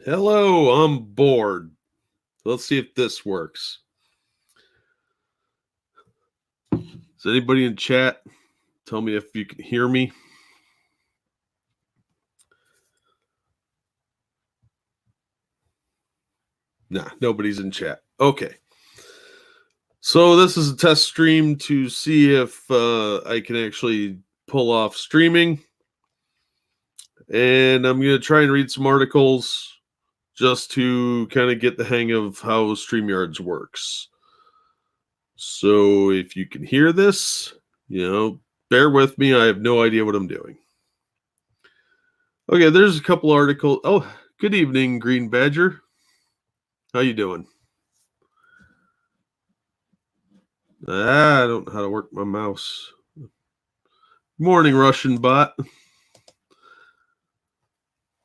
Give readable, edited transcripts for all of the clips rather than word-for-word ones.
Hello, I'm bored. Let's see if this works. Is anybody in chat? Tell me if you can hear me. Nah, nobody's in chat. Okay. So this is a test stream to see if I can actually pull off streaming. And I'm going to try and read some articles just to kind of get the hang of how StreamYards works. So if you can hear this, bear with me. I have no idea what I'm doing. Okay, there's a couple articles. Oh, good evening, Green Badger. How you doing? I don't know how to work my mouse. Morning, Russian bot.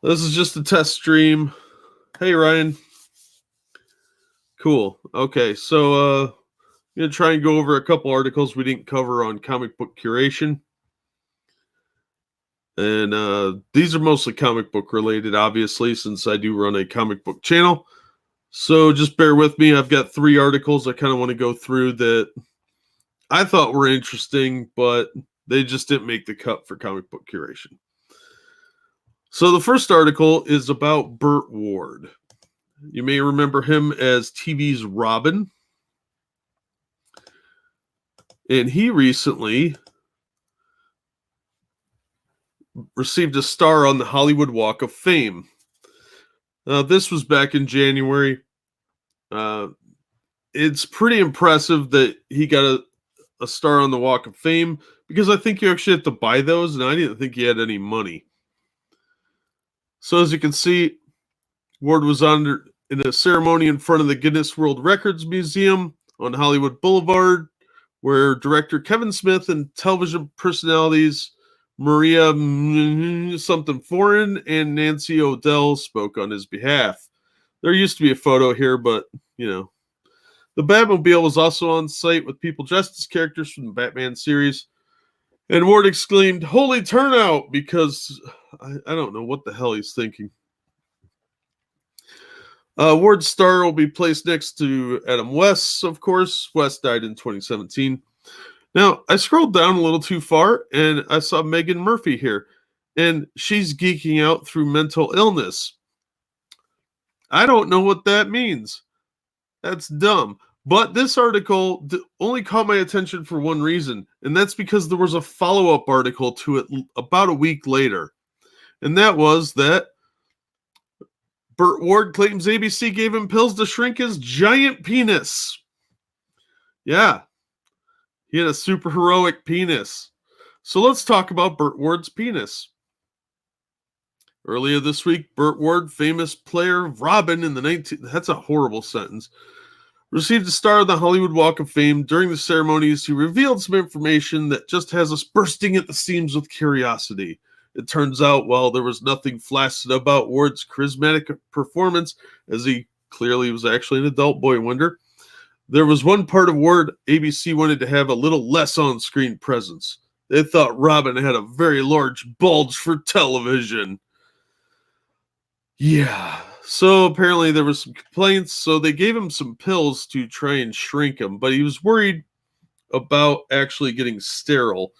This is just a test stream. Hey, Ryan. Cool. Okay, so I'm going to try and go over a couple articles we didn't cover on comic book curation. And these are mostly comic book related, obviously, since I do run a comic book channel. So just bear with me. I've got 3 articles I kind of want to go through that I thought were interesting, but they just didn't make the cut for comic book curation. So the first article is about Burt Ward. You may remember him as TV's Robin. And he recently received a star on the Hollywood Walk of Fame. This was back in January. It's pretty impressive that he got a star on the Walk of Fame, because I think you actually have to buy those, and I didn't think he had any money. So as you can see, Ward was in a ceremony in front of the Guinness World Records Museum on Hollywood Boulevard, where director Kevin Smith and television personalities Maria something foreign and Nancy O'Dell spoke on his behalf. There used to be a photo here, but, The Batmobile was also on site with people dressed as characters from the Batman series. And Ward exclaimed, "Holy turnout," because I don't know what the hell he's thinking. Ward's star will be placed next to Adam West's, of course. West died in 2017. Now, I scrolled down a little too far, and I saw Megan Murphy here, and she's geeking out through mental illness. I don't know what that means. That's dumb. But this article only caught my attention for one reason, and that's because there was a follow-up article to it about a week later. And that was that Burt Ward claims ABC gave him pills to shrink his giant penis. Yeah, he had a super heroic penis. So let's talk about Burt Ward's penis. Earlier this week, Burt Ward, famous player of Robin in the that's a horrible sentence, received a star on the Hollywood Walk of Fame. During the ceremonies, he revealed some information that just has us bursting at the seams with curiosity. It turns out, while there was nothing flaccid about Ward's charismatic performance, as he clearly was actually an adult boy wonder, there was one part of Ward ABC wanted to have a little less on-screen presence. They thought Robin had a very large bulge for television. Yeah. So apparently there were some complaints, so they gave him some pills to try and shrink him, but he was worried about actually getting sterile.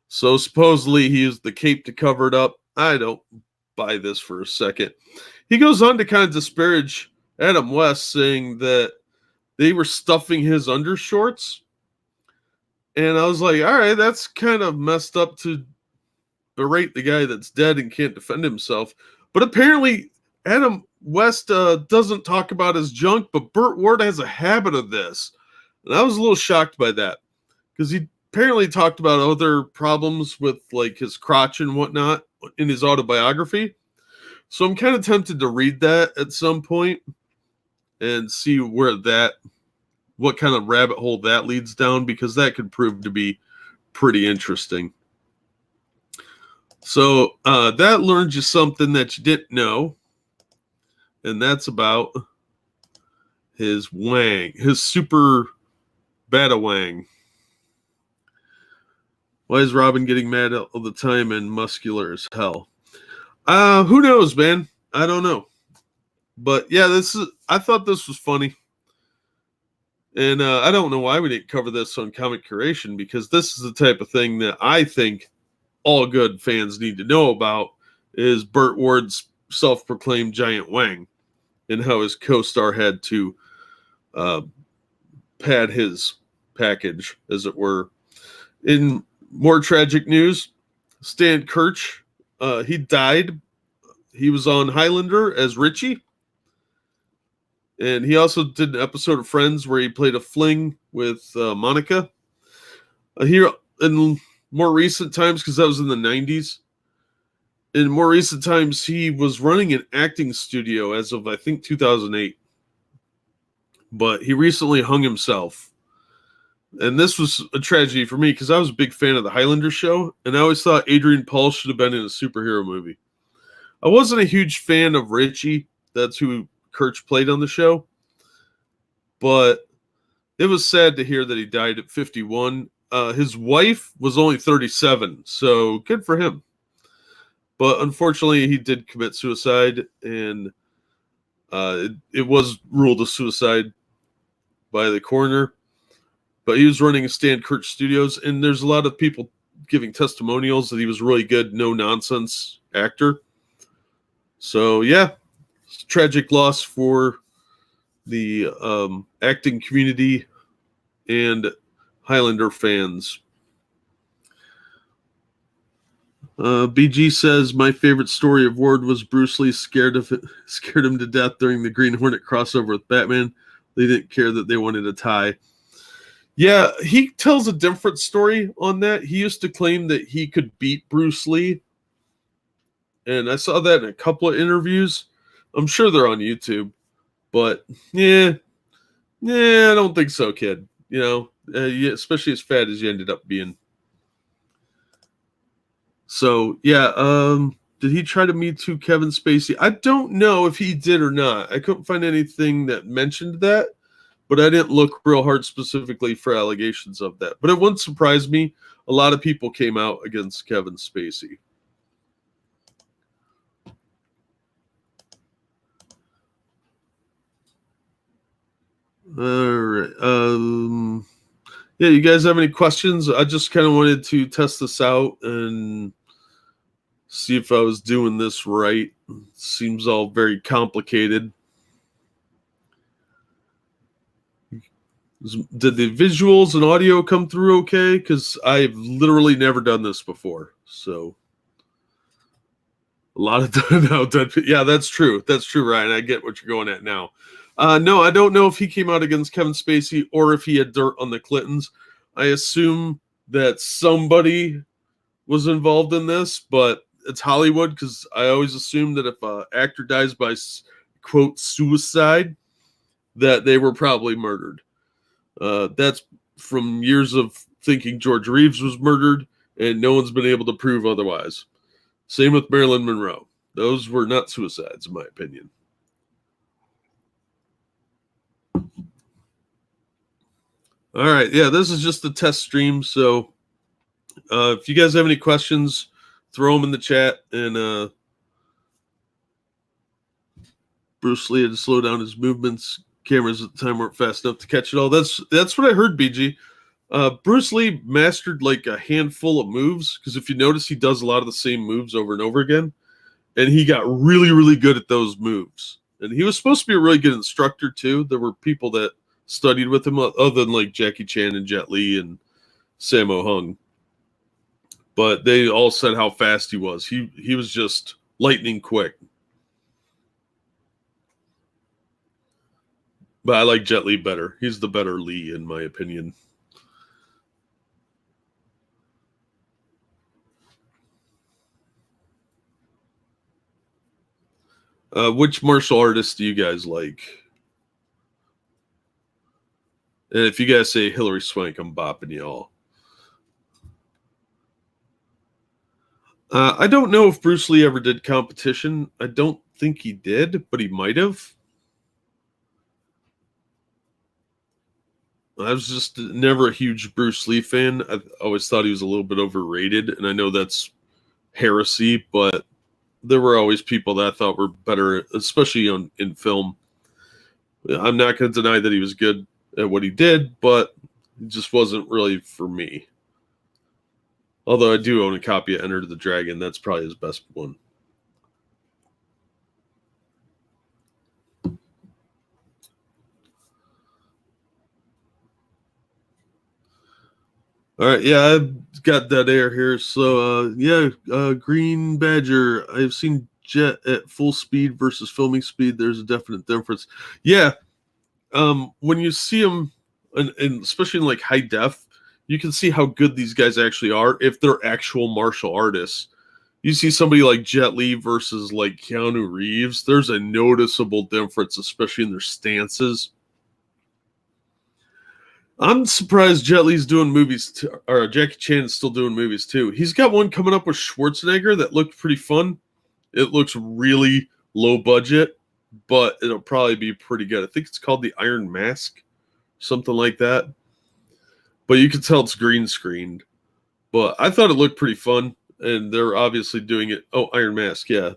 So supposedly he used the cape to cover it up. I don't buy this for a second. He goes on to kind of disparage Adam West, saying that they were stuffing his undershorts. And I was like, all right, that's kind of messed up to berate the guy that's dead and can't defend himself. But apparently Adam West doesn't talk about his junk, but Burt Ward has a habit of this. And I was a little shocked by that, because he apparently talked about other problems with like his crotch and whatnot in his autobiography. So I'm kind of tempted to read that at some point and see what kind of rabbit hole that leads down, because that could prove to be pretty interesting. So that learns you something that you didn't know. And that's about his wang, his super bada-wang. Why is Robin getting mad all the time and muscular as hell? Who knows, man? I don't know. But yeah, I thought this was funny. And I don't know why we didn't cover this on Comic Curation, because this is the type of thing that I think all good fans need to know about, is Burt Ward's self-proclaimed giant wang and how his co-star had to pad his package, as it were. In more tragic news, Stan Kurtz, he died. He was on Highlander as Richie. And he also did an episode of Friends where he played a fling with Monica. Here in more recent times, because that was in the 90s, in more recent times, he was running an acting studio as of, I think, 2008. But he recently hung himself. And this was a tragedy for me because I was a big fan of the Highlander show, and I always thought Adrian Paul should have been in a superhero movie. I wasn't a huge fan of Richie. That's who Kurtz played on the show. But it was sad to hear that he died at 51. His wife was only 37, so good for him. But unfortunately, he did commit suicide, and it was ruled a suicide by the coroner. But he was running a Stan Kurtz Studios, and there's a lot of people giving testimonials that he was a really good, no-nonsense actor. So, yeah, it's a tragic loss for the acting community and Highlander fans. BG says, my favorite story of Ward was Bruce Lee scared him to death during the Green Hornet crossover with Batman. They didn't care that they wanted a tie. Yeah, he tells a different story on that. He used to claim that he could beat Bruce Lee. And I saw that in a couple of interviews. I'm sure they're on YouTube. But, yeah, I don't think so, kid. You know, especially as fat as you ended up being. So, yeah, did he try to Me Too Kevin Spacey? I don't know if he did or not. I couldn't find anything that mentioned that. But I didn't look real hard specifically for allegations of that. But it wouldn't surprise me. A lot of people came out against Kevin Spacey. All right. Yeah, you guys have any questions? I just kind of wanted to test this out and see if I was doing this right. Seems all very complicated. Did the visuals and audio come through okay? Because I've literally never done this before. So a lot of no, yeah, that's true. That's true, Ryan. I get what you're going at now. No, I don't know if he came out against Kevin Spacey or if he had dirt on the Clintons. I assume that somebody was involved in this, but it's Hollywood, because I always assume that if an actor dies by, quote, suicide, that they were probably murdered. That's from years of thinking George Reeves was murdered, and no one's been able to prove otherwise. Same with Marilyn Monroe. Those were not suicides, in my opinion. All right. Yeah, this is just a test stream. So if you guys have any questions, throw them in the chat. And Bruce Lee had to slow down his movements. Cameras at the time weren't fast enough to catch it all. That's what I heard, BG. Bruce Lee mastered like a handful of moves, because if you notice, he does a lot of the same moves over and over again. And he got really, really good at those moves. And he was supposed to be a really good instructor, too. There were people that studied with him, other than like Jackie Chan and Jet Li and Sammo Hung. But they all said how fast he was. He was just lightning quick. But I like Jet Li better. He's the better Lee, in my opinion. Which martial artists do you guys like? And if you guys say Hilary Swank, I'm bopping you all. I don't know if Bruce Lee ever did competition. I don't think he did, but he might have. I was just never a huge Bruce Lee fan. I always thought he was a little bit overrated, and I know that's heresy, but there were always people that I thought were better, especially in film. I'm not going to deny that he was good at what he did, but it just wasn't really for me. Although I do own a copy of Enter the Dragon. That's probably his best one. All right, yeah, I've got that air here. So, Green Badger. I've seen Jet at full speed versus filming speed. There's a definite difference. Yeah, when you see them, and especially in like high def, you can see how good these guys actually are if they're actual martial artists. You see somebody like Jet Li versus like Keanu Reeves. There's a noticeable difference, especially in their stances. I'm surprised Jet Li's doing movies, or Jackie Chan is still doing movies too. He's got one coming up with Schwarzenegger that looked pretty fun. It looks really low budget, but it'll probably be pretty good. I think it's called The Iron Mask, something like that. But you can tell it's green screened. But I thought it looked pretty fun, and they're obviously doing it. Oh, Iron Mask, yeah.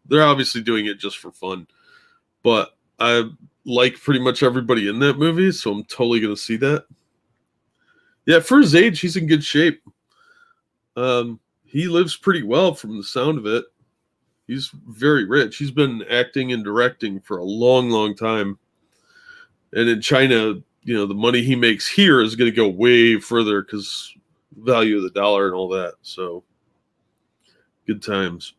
They're obviously doing it just for fun. But I like pretty much everybody in that movie, so I'm totally going to see that. Yeah, for his age, he's in good shape. He lives pretty well from the sound of it. He's very rich. He's been acting and directing for a long, long time. And in China, the money he makes here is going to go way further because value of the dollar and all that. So good times.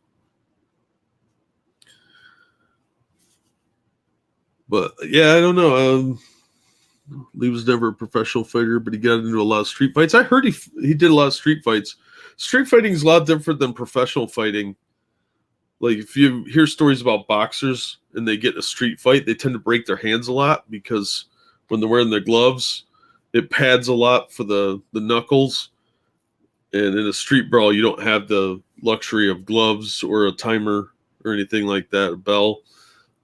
But yeah, I don't know. Lee was never a professional fighter, but he got into a lot of street fights. I heard he did a lot of street fights. Street fighting is a lot different than professional fighting. Like if you hear stories about boxers and they get in a street fight, they tend to break their hands a lot because when they're wearing their gloves, it pads a lot for the knuckles. And in a street brawl, you don't have the luxury of gloves or a timer or anything like that, a bell.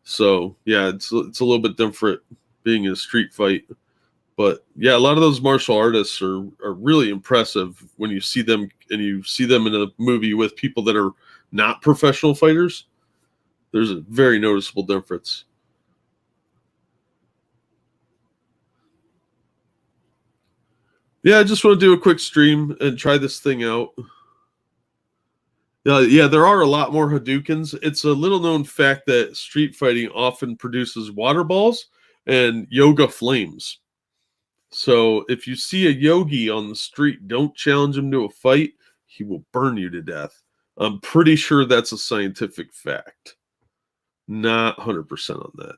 So yeah, it's a little bit different being in a street fight. But yeah, a lot of those martial artists are really impressive when you see them, and you see them in a movie with people that are not professional fighters. There's a very noticeable difference. Yeah, I just want to do a quick stream and try this thing out. Yeah, there are a lot more Hadoukens. It's a little known fact that street fighting often produces water balls and yoga flames. So if you see a yogi on the street, don't challenge him to a fight. He will burn you to death. I'm pretty sure that's a scientific fact. Not 100% on that.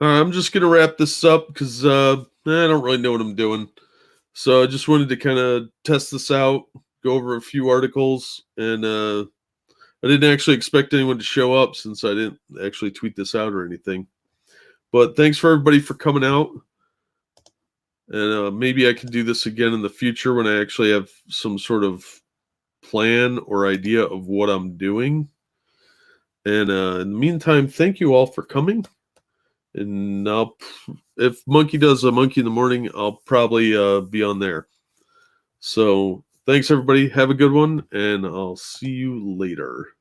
I'm just going to wrap this up because I don't really know what I'm doing. So I just wanted to kind of test this out, go over a few articles, and I didn't actually expect anyone to show up since I didn't actually tweet this out or anything. But thanks for everybody for coming out. And maybe I can do this again in the future when I actually have some sort of plan or idea of what I'm doing. And in the meantime, thank you all for coming. And if Monkey does a Monkey in the Morning, I'll probably be on there. So thanks, everybody. Have a good one, and I'll see you later.